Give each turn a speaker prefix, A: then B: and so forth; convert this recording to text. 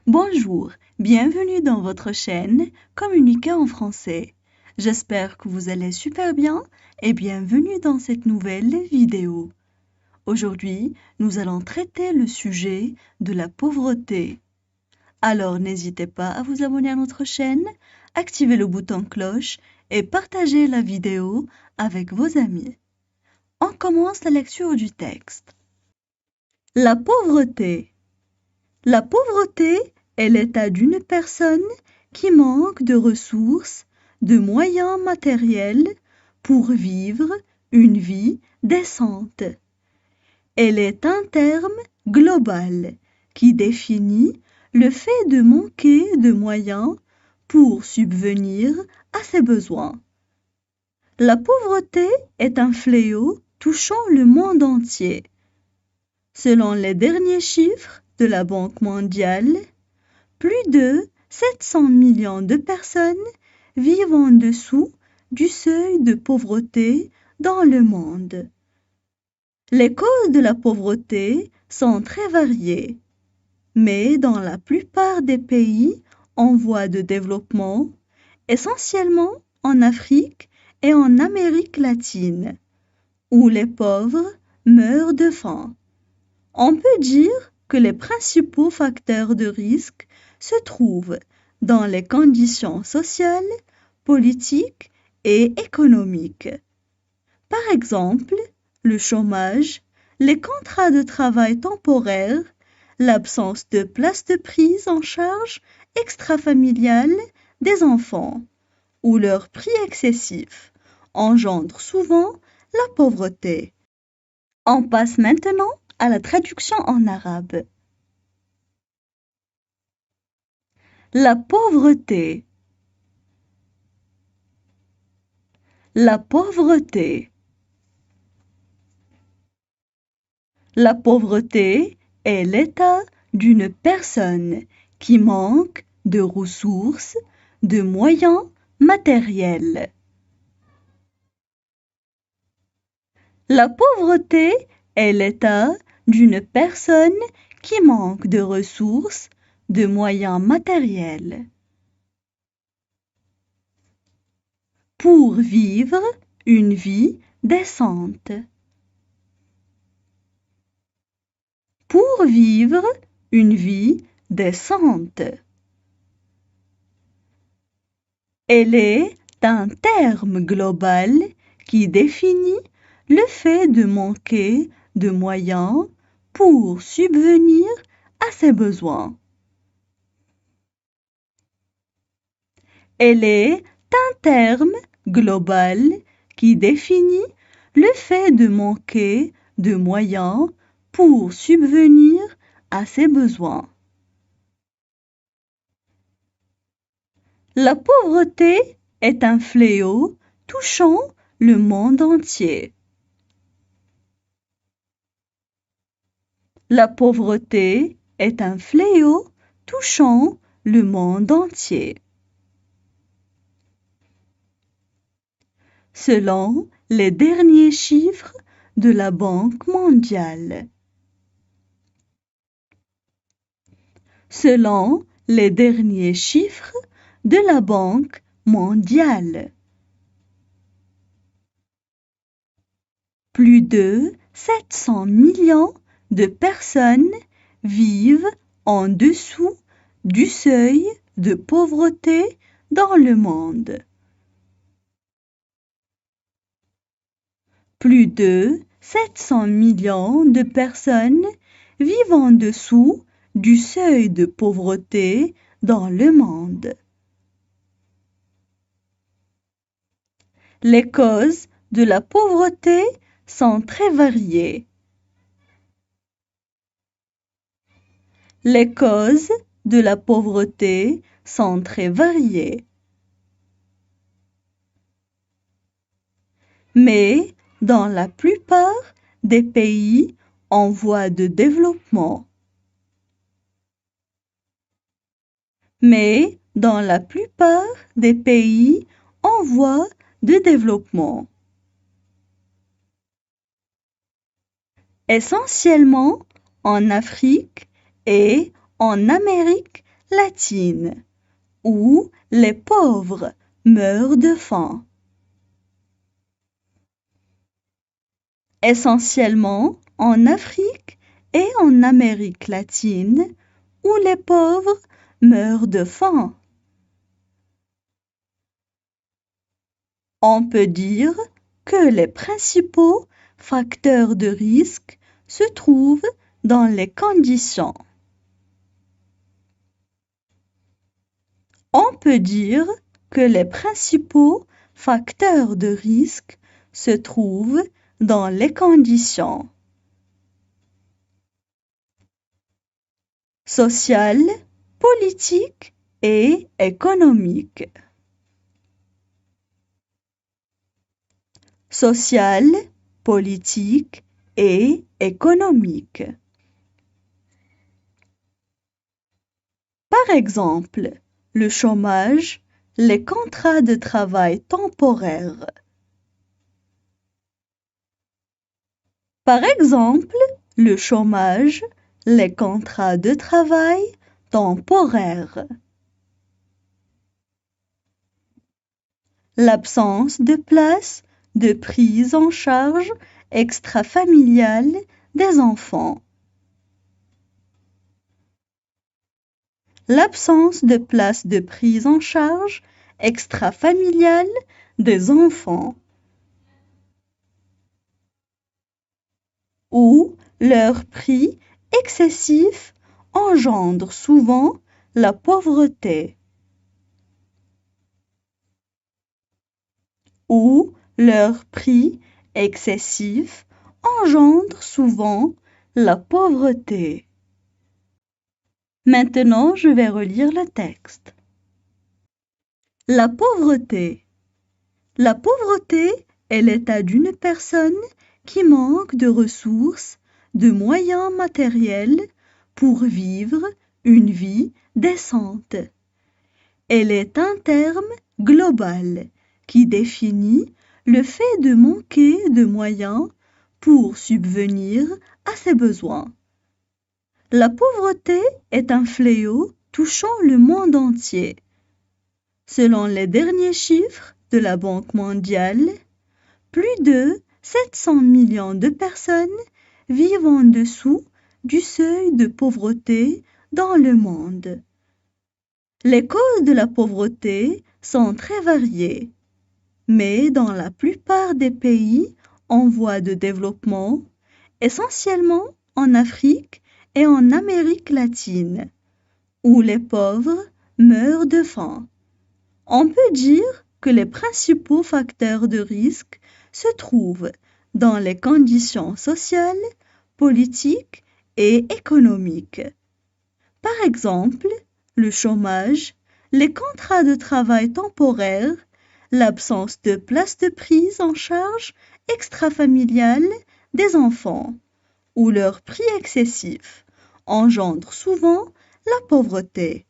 A: Bonjour, bienvenue dans votre chaîne Communiquer en français. J'espère que vous allez super bien et bienvenue dans cette nouvelle vidéo. Aujourd'hui, nous allons traiter le sujet de la pauvreté. Alors n'hésitez pas à vous abonner à notre chaîne, activer le bouton cloche et partager la vidéo avec vos amis. On commence la lecture du texte. La pauvreté. La pauvreté est l'état d'une personne qui manque de ressources, de moyens matériels pour vivre une vie décente. Elle est un terme global qui définit le fait de manquer de moyens pour subvenir à ses besoins. La pauvreté est un fléau touchant le monde entier. Selon les derniers chiffres de la Banque mondiale, plus de 700 millions de personnes vivent en dessous du seuil de pauvreté dans le monde. Les causes de la pauvreté sont très variées, mais dans la plupart des pays en voie de développement, essentiellement en Afrique et en Amérique latine, où les pauvres meurent de faim. On peut dire que les principaux facteurs de risque se trouvent dans les conditions sociales, politiques et économiques. Par exemple, le chômage, les contrats de travail temporaires, l'absence de place de prise en charge extrafamiliale des enfants ou leur prix excessif engendrent souvent la pauvreté. On passe maintenant à la traduction en arabe. La pauvreté. La pauvreté. La pauvreté est l'état d'une personne qui manque de ressources, de moyens matériels. La pauvreté est l'état d'une personne qui manque de ressources, de moyens matériels. Pour vivre une vie décente. Pour vivre une vie décente. Elle est un terme global qui définit le fait de manquer de moyens pour subvenir à ses besoins. Elle est un terme global qui définit le fait de manquer de moyens pour subvenir à ses besoins. La pauvreté est un fléau touchant le monde entier. La pauvreté est un fléau touchant le monde entier. Selon les derniers chiffres de la Banque mondiale. Selon les derniers chiffres de la Banque mondiale. Plus de 700 millions de personnes vivent en dessous du seuil de pauvreté dans le monde. Plus de 700 millions de personnes vivent en dessous du seuil de pauvreté dans le monde. Les causes de la pauvreté sont très variées. Les causes de la pauvreté sont très variées. Mais dans la plupart des pays en voie de développement. Mais dans la plupart des pays en voie de développement. Essentiellement en Afrique et en Amérique latine, où les pauvres meurent de faim. Essentiellement en Afrique et en Amérique latine, où les pauvres meurent de faim. On peut dire que les principaux facteurs de risque se trouvent dans les conditions. On peut dire que les principaux facteurs de risque se trouvent dans les conditions sociales, politiques et économiques. Sociales, politiques et économiques. Par exemple, le chômage, les contrats de travail temporaires. Par exemple, le chômage, les contrats de travail temporaires. L'absence de place de prise en charge extrafamiliale des enfants. L'absence de place de prise en charge extrafamiliale des enfants. Ou leur prix excessif engendre souvent la pauvreté. Ou leur prix excessif engendre souvent la pauvreté. Maintenant, je vais relire le texte. La pauvreté. La pauvreté est l'état d'une personne qui manque de ressources, de moyens matériels pour vivre une vie décente. Elle est un terme global qui définit le fait de manquer de moyens pour subvenir à ses besoins. La pauvreté est un fléau touchant le monde entier. Selon les derniers chiffres de la Banque mondiale, plus de 700 millions de personnes vivent en dessous du seuil de pauvreté dans le monde. Les causes de la pauvreté sont très variées, mais dans la plupart des pays en voie de développement, essentiellement en Afrique et en Amérique latine, où les pauvres meurent de faim. On peut dire que les principaux facteurs de risque se trouvent dans les conditions sociales, politiques et économiques. Par exemple, le chômage, les contrats de travail temporaires, l'absence de place de prise en charge extrafamiliale des enfants ou leur prix excessif engendrent souvent la pauvreté.